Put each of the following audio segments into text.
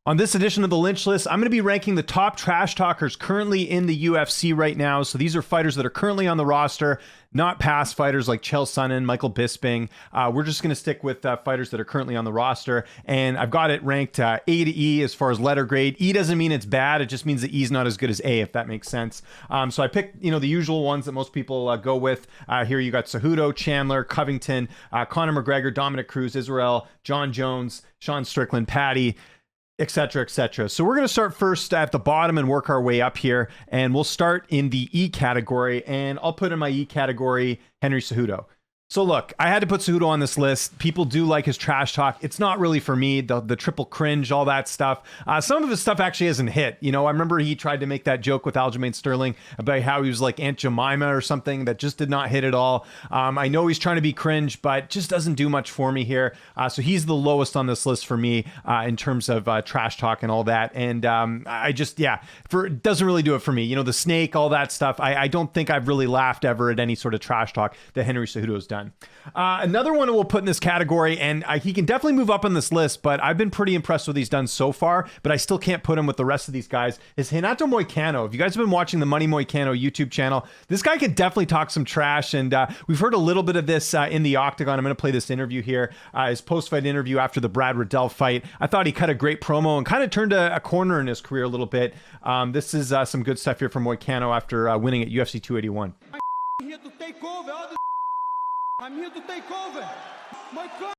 On this edition of the Lynch List, I'm going to be ranking the top trash talkers currently in the UFC right now. So these are fighters that are currently on the roster, not past fighters like Chael Sonnen, Michael Bisping. We're just going to stick with fighters that are currently on the roster. And I've got it ranked A to E as far as letter grade. E doesn't mean it's bad. It just means that E is not as good as A, if that makes sense. So I picked, the usual ones that most people go with. Here you got Cejudo, Chandler, Covington, Conor McGregor, Dominic Cruz, Israel, John Jones, Sean Strickland, Patty, etc., etc. So we're going to start first at the bottom and work our way up here. And we'll start in the E category. And I'll put in my E category Henry Cejudo. So look, I had to put Cejudo on this list. People do like his trash talk. It's not really for me, the triple cringe, all that stuff. Some of his stuff actually hasn't hit. I remember he tried to make that joke with Aljamain Sterling about how he was like Aunt Jemima or something that just did not hit at all. I know he's trying to be cringe, but just doesn't do much for me here. So he's the lowest on this list for me in terms of trash talk and all that. And it doesn't really do it for me. The snake, all that stuff. I don't think I've really laughed ever at any sort of trash talk that Henry Cejudo's done. Another one we'll put in this category, and he can definitely move up on this list, but I've been pretty impressed with what he's done so far, but I still can't put him with the rest of these guys, is Renato Moicano. If you guys have been watching the Money Moicano YouTube channel, this guy can definitely talk some trash, and we've heard a little bit of this in the Octagon. I'm going to play this interview here, his post-fight interview after the Brad Riddell fight. I thought he cut a great promo and kind of turned a corner in his career a little bit. This is some good stuff here from Moicano after winning at UFC 281. I'm here to take over.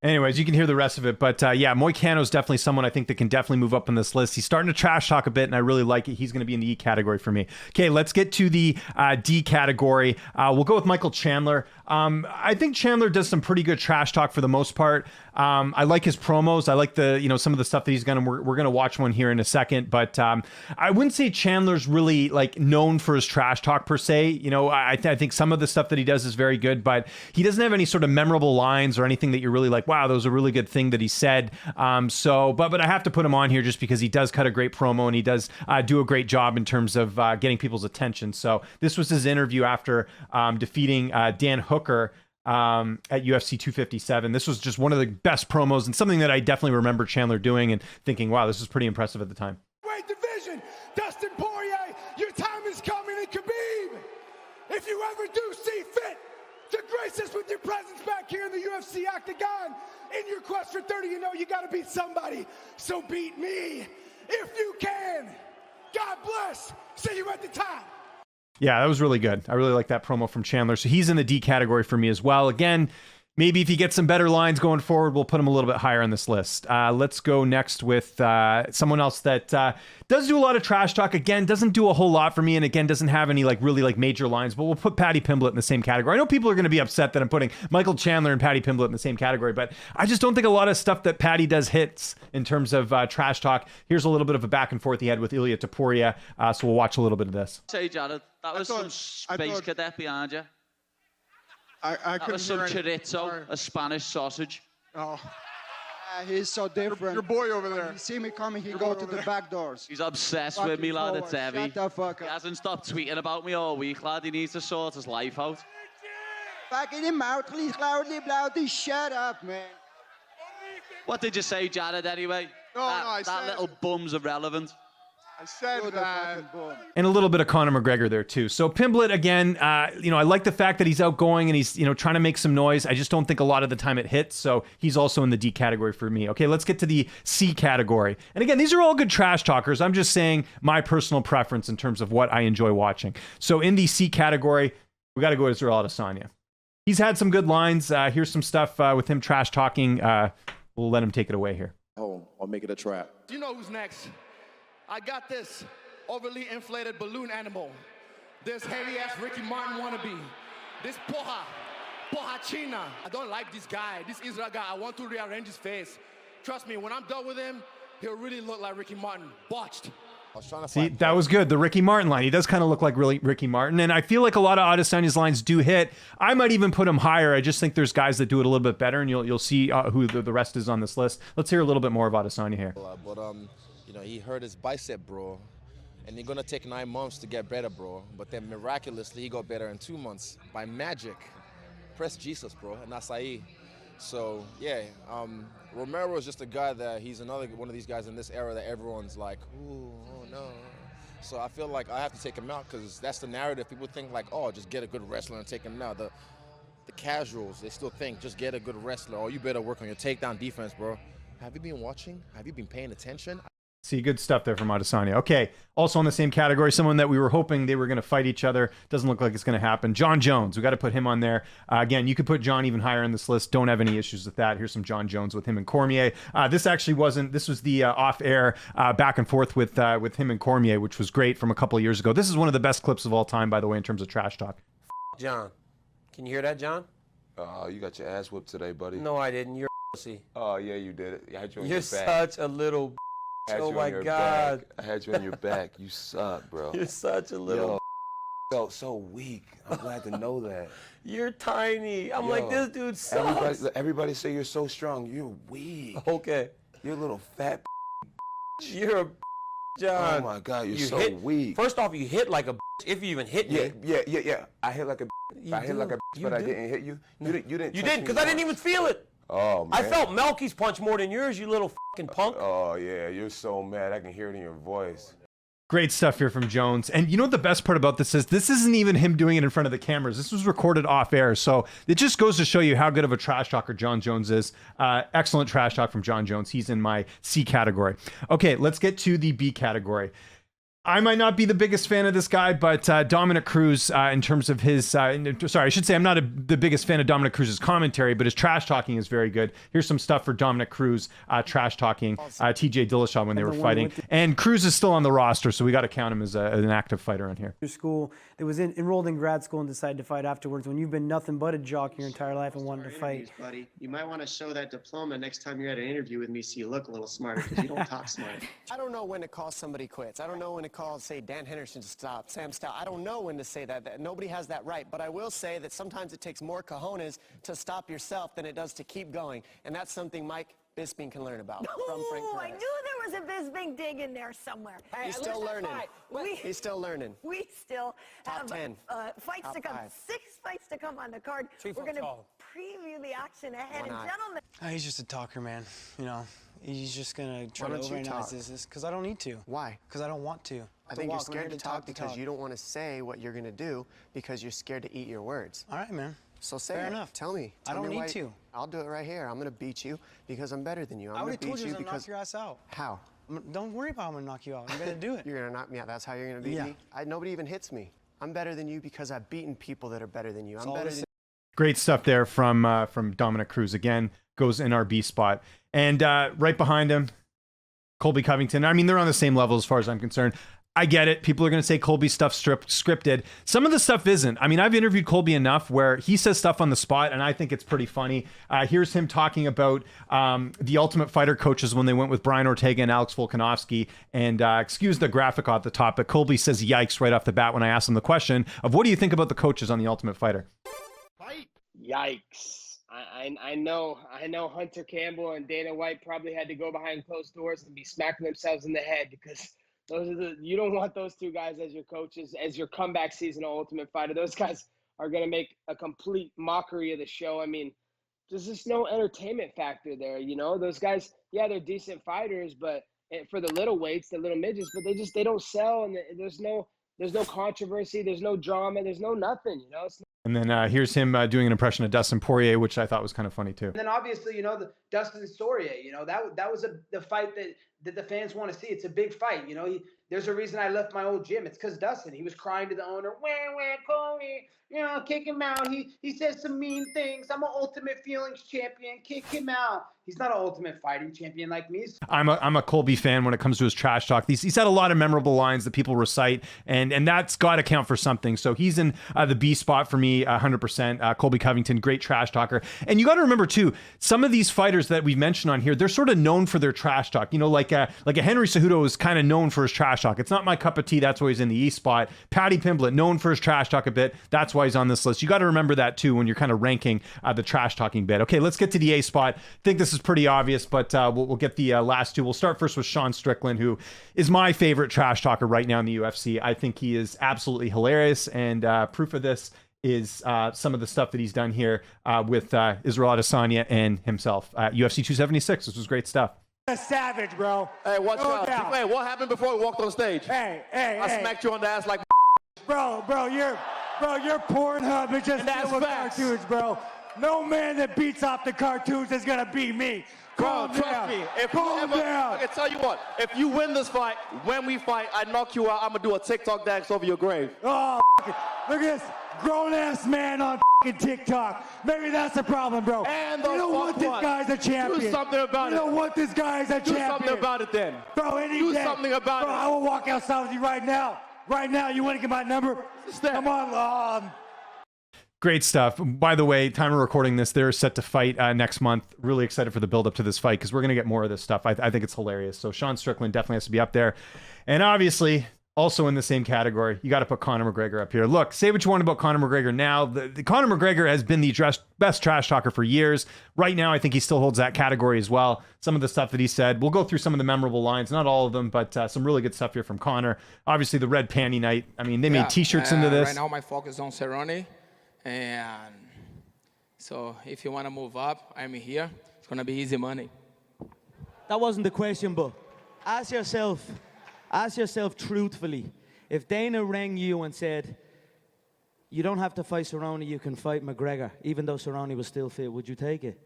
Anyways, you can hear the rest of it, but Moicano is definitely someone I think that can definitely move up on this list. He's starting to trash talk a bit, and I really like it. He's going to be in the E category for me. Okay, let's get to the D category. We'll go with Michael Chandler. I think Chandler does some pretty good trash talk for the most part. I like his promos. I like the some of the stuff that he's gonna. We're gonna watch one here in a second, but I wouldn't say Chandler's really like known for his trash talk per se. I think some of the stuff that he does is very good, but he doesn't have any sort of memorable lines or anything that you're really like, wow, that was a really good thing that he said. But I have to put him on here just because he does cut a great promo and he does do a great job in terms of getting people's attention. So this was his interview after defeating Dan Hooker at UFC 257. This was just one of the best promos and something that I definitely remember Chandler doing and thinking, wow, this is pretty impressive at the time. Weight division, Dustin Poirier, your time is coming, and Khabib, if you ever do see fit to grace us with your presence back here in the UFC Octagon, in your quest for 30, you got to beat somebody. So beat me if you can. God bless. See you at the top. Yeah, that was really good. I really like that promo from Chandler. So he's in the D category for me as well. Again, maybe if he gets some better lines going forward, we'll put him a little bit higher on this list. Let's go next with someone else that does do a lot of trash talk. Again, doesn't do a whole lot for me, and again, doesn't have any really major lines, but we'll put Paddy Pimblett in the same category. I know people are going to be upset that I'm putting Michael Chandler and Paddy Pimblett in the same category, but I just don't think a lot of stuff that Paddy does hits in terms of trash talk. Here's a little bit of a back and forth he had with Ilia Topuria, so we'll watch a little bit of this. Say, Jared, that was some space cadet behind you. That was some chorizo, a Spanish sausage. Oh. He's so different. Your boy over there. When you see me coming, he go to the back doors. He's obsessed with me, lad. It's heavy. Shut the fuck up. He hasn't stopped tweeting about me all week, lad. He needs to sort his life out. Back in your mouth, please, loudly, shut up, man. What did you say, Jared, anyway? That little bum's irrelevant. I said that. And a little bit of Conor McGregor there too. So Pimblett, again, I like the fact that he's outgoing and he's, trying to make some noise. I just don't think a lot of the time it hits. So he's also in the D category for me. Okay, let's get to the C category. And again, these are all good trash talkers. I'm just saying my personal preference in terms of what I enjoy watching. So in the C category, we got to go to Israel Adesanya. He's had some good lines. Here's some stuff with him trash talking. We'll let him take it away here. Home or make it a trap. You know who's next? I got this overly inflated balloon animal. This heavy-ass Ricky Martin wannabe. This Poha China. I don't like this guy, this Israel guy. I want to rearrange his face. Trust me, when I'm done with him, he'll really look like Ricky Martin. Botched. See, that was good. The Ricky Martin line. He does kind of look like really Ricky Martin. And I feel like a lot of Adesanya's lines do hit. I might even put him higher. I just think there's guys that do it a little bit better, and you'll see who the rest is on this list. Let's hear a little bit more of Adesanya here. He hurt his bicep, bro, and he's gonna take 9 months to get better, bro. But then miraculously, he got better in 2 months by magic. Press Jesus, bro, and acai. So yeah, Romero is just a guy that he's another one of these guys in this era that everyone's like, ooh, oh no. So I feel like I have to take him out because that's the narrative. People think like, oh, just get a good wrestler and take him out. The casuals, they still think just get a good wrestler. Oh, you better work on your takedown defense, bro. Have you been watching? Have you been paying attention? See, good stuff there from Adesanya. Okay, also in the same category, someone that we were hoping they were going to fight each other. Doesn't look like it's going to happen. John Jones, we got to put him on there. Again, you could put John even higher on this list. Don't have any issues with that. Here's some John Jones with him and Cormier. This actually wasn't. This was the off-air back and forth with him and Cormier, which was great from a couple of years ago. This is one of the best clips of all time, by the way, in terms of trash talk. John, can you hear that, John? You got your ass whooped today, buddy. No, I didn't. You're a pussy. Oh, yeah, you did it. I had you on You're your back. such a little. Oh my God. Back. I had you on your back. You suck, bro. You're such a little. Yo, felt so weak. I'm glad to know that. You're tiny. I'm like, this dude sucks. Everybody say you're so strong. You're weak. Okay. You're a little fat. You're a John. Oh my God, you're so weak. First off, you hit like a if you even hit me. Yeah. I hit like a but I didn't hit you. You didn't. You didn't, because I didn't even feel it. Oh, man. I felt Melky's punch more than yours, you little fucking punk. Oh, yeah, you're so mad. I can hear it in your voice. Great stuff here from Jones. And you know what the best part about this is? This isn't even him doing it in front of the cameras. This was recorded off air. So it just goes to show you how good of a trash talker John Jones is. Excellent trash talk from John Jones. He's in my C category. Okay, let's get to the B category. I might not be the biggest fan of this guy, but Dominic Cruz, in terms of his, sorry, I should say I'm not the biggest fan of Dominic Cruz's commentary, but his trash talking is very good. Here's some stuff for Dominic Cruz trash talking TJ Dillashaw when they were fighting. And Cruz is still on the roster, so we got to count him as an active fighter on here. School that was enrolled in grad school and decided to fight afterwards when you've been nothing but a jock your entire life and wanted to fight. Buddy, you might want to show that diploma next time you're at an interview with me so you look a little smarter because you don't talk smart. I don't know when to call somebody quits. I don't know when to call, say, Dan Henderson to stop, Sam Stout. I don't know when to say that. Nobody has that right. But I will say that sometimes it takes more cojones to stop yourself than it does to keep going. And that's something Mike Bisping can learn about from Frank I Perez. knew there was a Bisping dig in there somewhere. Hey, he's still learning. He's still learning. We still have 10. Fights Top to come. 5. 6 fights to come on the card. We're going to preview the action ahead. And gentlemen. He's just a talker, man. You know, he's just going to try to overanalyze this because I don't need to. Why? Because I don't want to. I think you're scared to talk because you don't want to say what you're going to do because you're scared to eat your words. All right, man. So say Fair it. enough. Tell me. I don't need to. I'll do it right here. I'm going to beat you because I'm better than you. I already told you to knock your ass out. How? Don't worry about how I'm going to knock you out. I'm going to do it. You're going to knock me out. That's how you're going to beat me? Nobody even hits me. I'm better than you because I've beaten people that are better than you. I'm better than. Great stuff there from Dominic Cruz. Again, goes in our B spot. And right behind him, Colby Covington. I mean, they're on the same level as far as I'm concerned. I get it. People are going to say Colby stuff's scripted. Some of the stuff isn't. I mean, I've interviewed Colby enough where he says stuff on the spot, and I think it's pretty funny. Here's him talking about the Ultimate Fighter coaches when they went with Brian Ortega and Alex Volkanovski. And excuse the graphic off the top, but Colby says yikes right off the bat when I ask him the question of what do you think about the coaches on the Ultimate Fighter? Yikes. I know Hunter Campbell and Dana White probably had to go behind closed doors and be smacking themselves in the head because you don't want those two guys as your coaches, as your comeback season Ultimate Fighter. Those guys are going to make a complete mockery of the show. I mean, there's just no entertainment factor there, you know? Those guys, yeah, they're decent fighters, but for the little weights, the little midgets, but they don't sell, and there's no controversy, there's no drama, there's no nothing, you know? And then here's him doing an impression of Dustin Poirier, which I thought was kind of funny too. And then obviously, you know, the Dustin Poirier, you know, that was the fight that the fans want to see. It's a big fight, you know. There's a reason I left my old gym. It's because Dustin. He was crying to the owner, where Corey, you know, kick him out. He says some mean things. I'm an Ultimate Feelings champion. Kick him out. He's not an Ultimate Fighting champion like me. I'm a Colby fan when it comes to his trash talk. He's had a lot of memorable lines that people recite, and that's got to count for something. So he's in the B spot for me, 100%. Colby Covington, great trash talker. And you got to remember too, some of these fighters that we mentioned on here, they're sort of known for their trash talk. You know, like a Henry Cejudo is kind of known for his trash talk. It's not my cup of tea. That's why he's in the E spot. Paddy Pimblett, known for his trash talk a bit. That's why he's on this list. You got to remember that too when you're kind of ranking the trash talking bit. Okay, let's get to the A spot. I think this is pretty obvious, but we'll get the last two. We'll start first with Sean Strickland, who is my favorite trash talker right now in the UFC. I think he is absolutely hilarious, and proof of this is some of the stuff that he's done here with Israel Adesanya and himself at UFC 276. This was great stuff. A savage, bro. Hey, watch No out. doubt. Hey, what happened before we walked on stage? Hey, I smacked you on the ass like. Bro, your Pornhub is just that's filled with facts. cartoons, bro. No man that beats off the cartoons is gonna beat me. Bro, Calm trust down. me. If Calm you ever, down. I can tell you what. If you win this fight, when we fight, I knock you out. I'm gonna do a TikTok dance over your grave. Oh, look at this grown-ass man on TikTok. Maybe that's the problem, bro. And the you don't want this one. guy's a champion. Do something about you it. You don't want this guy's a champion. Do something about it then. Bro, any Do day. something about bro, it. I will walk outside with you right now. Right now, you want to get my number? Come on, Great stuff. By the way, time of recording this, they're set to fight next month. Really excited for the build up to this fight because we're going to get more of this stuff. I think it's hilarious. So Sean Strickland definitely has to be up there. And obviously, also in the same category, you got to put Conor McGregor up here. Look, say what you want about Conor McGregor now. The Conor McGregor has been the best trash talker for years. Right now, I think he still holds that category as well. Some of the stuff that he said, we'll go through some of the memorable lines, not all of them, but some really good stuff here from Conor. Obviously, the red panty night. I mean, they made T-shirts into this. Right now, my focus is on Cerrone. And so if you want to move up, I'm here. It's going to be easy money. That wasn't the question, but ask yourself truthfully, if Dana rang you and said, you don't have to fight Cerrone, you can fight McGregor, even though Cerrone was still fit, would you take it?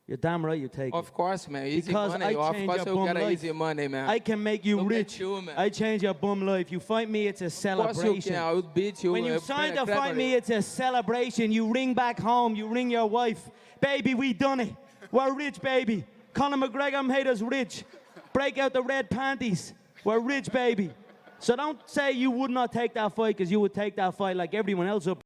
You're damn right you take it. Of course, man. Easy because money. I Of change course your you bum get life. easy money, man. I can make you Look rich. at you, man. I change your bum life. You fight me, it's a celebration. Of course you can. I would beat you. When you sign to fight me, it's a celebration. You ring back home. You ring your wife. Baby, we done it. We're rich, baby. Conor McGregor made us rich. Break out the red panties. We're rich, baby. So don't say you would not take that fight because you would take that fight like everyone else up.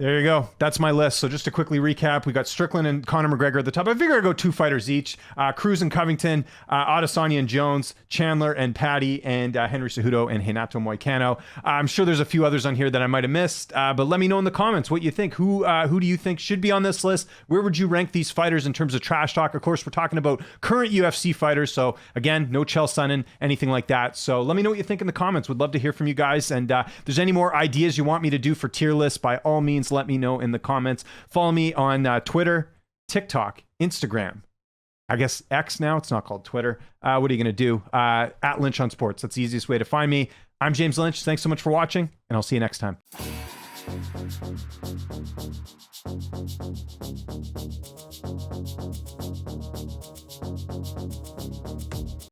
There you go. That's my list. So just to quickly recap, we got Strickland and Conor McGregor at the top. I figure I'd go 2 fighters each. Cruz and Covington, Adesanya and Jones, Chandler and Patty, and Henry Cejudo and Renato Moicano. I'm sure there's a few others on here that I might have missed, but let me know in the comments what you think. Who do you think should be on this list? Where would you rank these fighters in terms of trash talk? Of course, we're talking about current UFC fighters. So again, no Chael Sonnen, anything like that. So let me know what you think in the comments. Would love to hear from you guys. And if there's any more ideas you want me to do for tier lists, by all means, let me know in the comments. Follow me on Twitter, TikTok, Instagram. I guess X now. It's not called Twitter. What are you going to do? At Lynch on Sports. That's the easiest way to find me. I'm James Lynch. Thanks so much for watching, and I'll see you next time.